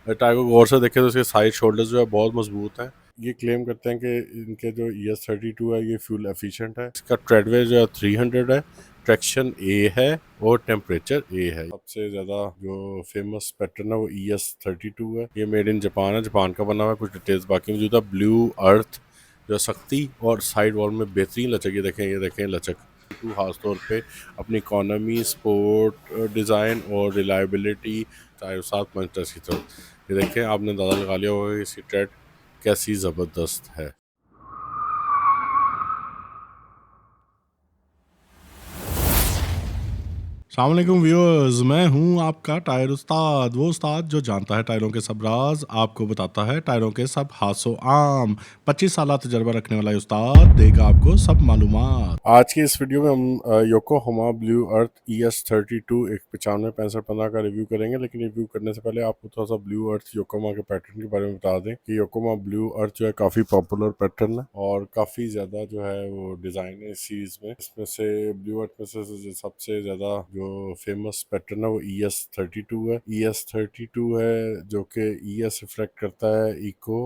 Tyre को गौर से देखें तो इसके साइड शोल्डर्स जो है बहुत मजबूत हैं। ये क्लेम करते हैं कि इनके जो ES32 है ये फ्यूल एफिशिएंट है। इसका ट्रेडवे जो है 300 है, ट्रैक्शन ए है और टेम्परेचर ए है। सबसे ज़्यादा जो फेमस पैटर्न है वो ES32 है। ये मेड इन जापान है, जापान का बना हुआ है। कुछ डिटेल्स बाकी मौजूद है। ब्लू अर्थ जो सख्ती और साइड वॉल में बेहतरीन लचक, ये देखें लचक खास तौर पे अपनी इकोनॉमी, स्पोर्ट, डिज़ाइन और रिलायबिलिटी टायर 7 5 10 की तरफ। ये देखें, आपने अंदाज़ा लगा लिया होगा कि इसकी ट्रेड कैसी ज़बरदस्त है। अस्सलाम वालेकुम व्यूअर्स, मैं हूं आपका टायर उस्ताद, वो उस्ताद जो जानता है टायरों के सब राज, आपको बताता है टायरों के सब हासो आम। 25 साल तजर्बा रखने वाला ये उस्ताद देगा आपको सब मालूमात। आज की इस वीडियो में हम योकोहामा ब्लू अर्थ ES32 एक 95 65 15 का रिव्यू करेंगे। लेकिन रिव्यू करने से पहले आपको थोड़ा सा ब्लू अर्थ योकोहामा के पैटर्न के बारे में बता दें कि योकोहामा ब्लू अर्थ जो है काफ़ी पॉपुलर पैटर्न है और काफ़ी ज़्यादा जो है वो डिज़ाइन है इस सीरीज में। इसमें से ब्लू अर्थ में से सबसे ज़्यादा जो फेमस पैटर्न है वो ES32 है। ES32 है जो कि ES रिफ्लेक्ट करता है इको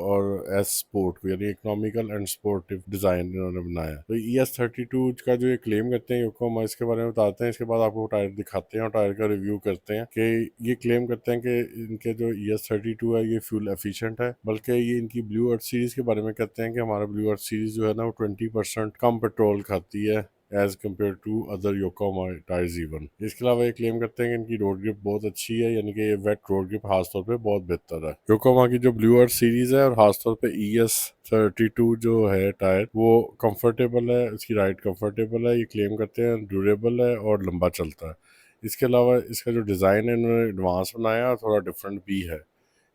और एस स्पोर्ट को, यानी इकोनॉमिकल एंड स्पोर्टिव डिज़ाइन इन्होंने बनाया। तो ES32 का जो ये क्लेम करते हैं योकोहामा, इसके बारे में बताते हैं। इसके बाद आपको टायर दिखाते हैं और टायर का रिव्यू करते हैं कि ये क्लेम करते हैं कि इनके जो ES32 है ये फ्यूल एफिशिएंट है। बल्कि ये इनकी ब्लू अर्थ सीरीज के बारे में कहते हैं कि हमारा ब्लू अर्थ सीरीज जो है ना वो 20% कम पेट्रोल खाती है as compare to other Yokohama tyres even. इसके अलावा ये क्लेम करते हैं कि इनकी रोड ग्रिप बहुत अच्छी है, यानी कि ये वेट रोड ग्रिप खासतौर पे बहुत बेहतर है। योकोहामा की जो ब्लू अर्थ सीरीज है और खासतौर पे ES32 जो है टायर वो कंफर्टेबल है, इसकी राइड कंफर्टेबल है। ये क्लेम करते हैं ड्यूरेबल है और लंबा चलता है। इसके अलावा इसका जो डिज़ाइन है इन्होंने एडवांस बनाया और थोड़ा डिफरेंट भी है।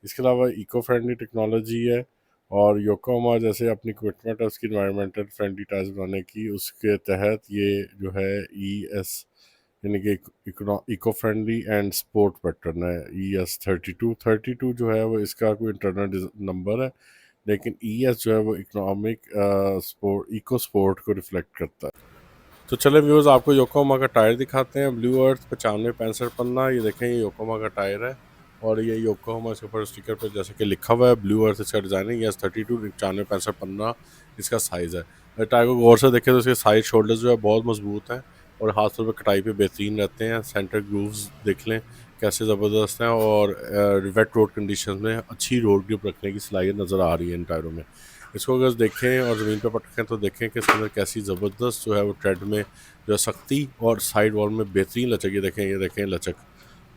इसके अलावा इको फ्रेंडली टेक्नोलॉजी है और योकोहामा जैसे अपनी कमिटमेंट है उसकी इन्वायरमेंटल फ्रेंडली टायर्स बनाने की, उसके तहत ये जो है ES यानी कि eco friendly and sport pattern है। ES32 जो है वो इसका कोई इंटरनल नंबर है, लेकिन ES जो है वो इकोनॉमिक स्पोर्ट इको स्पोर्ट को रिफ्लेक्ट करता है। तो चले व्यूअर्स, आपको योकोहामा का टायर दिखाते हैं। ब्लू अर्थ 95 65 15। ये देखें, ये योकोहामा का टायर है और ये योकोहामा इसके ऊपर स्टिकर पर जैसे कि लिखा हुआ है ब्लू अर्थ इसका डिज़ाइन है। ES32 95 65 15 इसका साइज़ है। टायर को गौर से देखें तो इसके साइड शोल्डर्स जो है बहुत मजबूत हैं और खास तौर पर कटाई पे बेहतरीन रहते हैं। सेंटर ग्रूव्स देख लें कैसे ज़बरदस्त हैं और वेट रोड कंडीशन में अच्छी रोड ग्रिप रखने की सलाहियत नज़र आ रही है इन टायरों में। इसको अगर देखें और ज़मीन पर पटकें तो देखें कि इसके अंदर कैसी ज़बरदस्त जो है वो ट्रेड में जो है सख्ती और साइड वॉल में बेहतरीन लचक, ये देखें लचक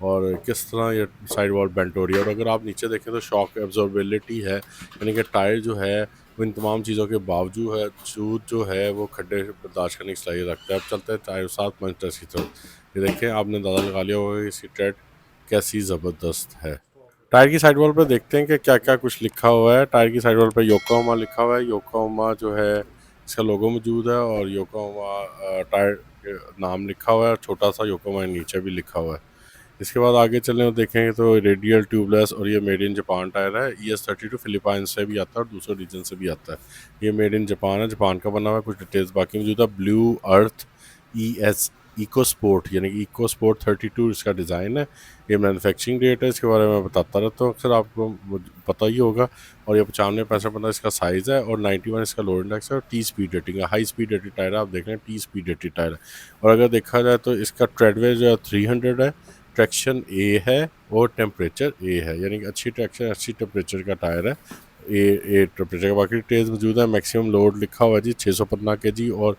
और किस तरह ये साइड वॉल बेंट हो रही है। और अगर आप नीचे देखें तो शॉक एब्जॉर्बिलिटी है, यानी कि टायर जो है वो इन तमाम चीज़ों के बावजूद जो है वो खड्डे बर्दाश्त करने की सलाहियत रखता है। अब चलते हैं टायर 7 5 10 की तरफ। ये देखें, आपने अंदाज़ा लगा लिया होगा कि इसकी ट्रेड कैसी ज़बरदस्त है। टायर की साइड वॉल पर देखते हैं कि क्या क्या कुछ लिखा हुआ है। टायर की साइड वॉल पर योकोहामा लिखा हुआ है। योकोहामा जो है इसका लोगो मौजूद है और योकोहामा टायर के नाम लिखा हुआ है। छोटा सा योकोहामा नीचे भी लिखा हुआ है। इसके बाद आगे चलें और देखेंगे तो रेडियल ट्यूबलेस और ये मेड इन जापान टायर है। ES32 फिलीपाइंस से भी आता है और दूसरे रीजन से भी आता है। ये मेड इन जापान है, जापान का बना हुआ है। कुछ डिटेल्स बाकी मौजूद है। Blue earth ES eco sport यानी कि इको स्पोर्ट 32 इसका डिज़ाइन है। ये मैन्युफैक्चरिंग डेट है, इसके बारे में बताता रहता हूँ अक्सर, आपको पता ही होगा। और ये 95 65 इसका साइज़ है और 91 इसका लोड इंडेक्स है और T स्पीड रेटिंग है। हाई स्पीड रेटेड टायर है, आप देख रहे हैं T स्पीड रेटेड टायर है। और अगर देखा जाए तो इसका ट्रेडवे जो है 300 है, ट्रैक्शन ए है और टेम्परेचर ए है, यानी कि अच्छी ट्रैक्शन अच्छी टेम्परेचर का टायर है। ए टेम्परेचर का बाकी डिटेल्स मौजूद है। मैक्सिमम लोड लिखा हुआ है जी 615 kg और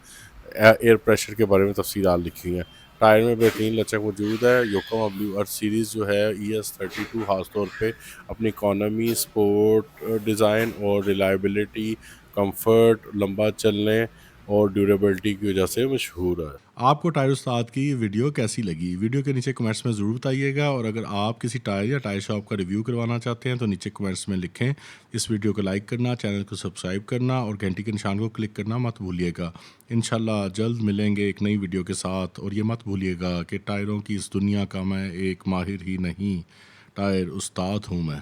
एयर प्रेशर के बारे में तफसीलात लिखी हैं। टायर में बेहतरीन लचक मौजूद है। योकोहामा ब्लू अर्थ सीरीज़ जो है ES32 खासतौर पे अपनी इकोनॉमी, स्पोर्ट, डिज़ाइन और रिलायबिलिटी, कंफर्ट, लंबा चलने और ड्यूरेबिलिटी की वजह से मशहूर है। आपको टायर उस्ताद की वीडियो कैसी लगी? वीडियो के नीचे कमेंट्स में ज़रूर बताइएगा और अगर आप किसी टायर या टायर शॉप का रिव्यू करवाना चाहते हैं तो नीचे कमेंट्स में लिखें। इस वीडियो को लाइक करना, चैनल को सब्सक्राइब करना और घंटी के निशान को क्लिक करना मत भूलिएगा। इंशाल्लाह जल्द मिलेंगे एक नई वीडियो के साथ। और ये मत भूलिएगा कि टायरों की इस दुनिया का मैं एक माहिर ही नहीं, टायर उस्ताद हूँ मैं।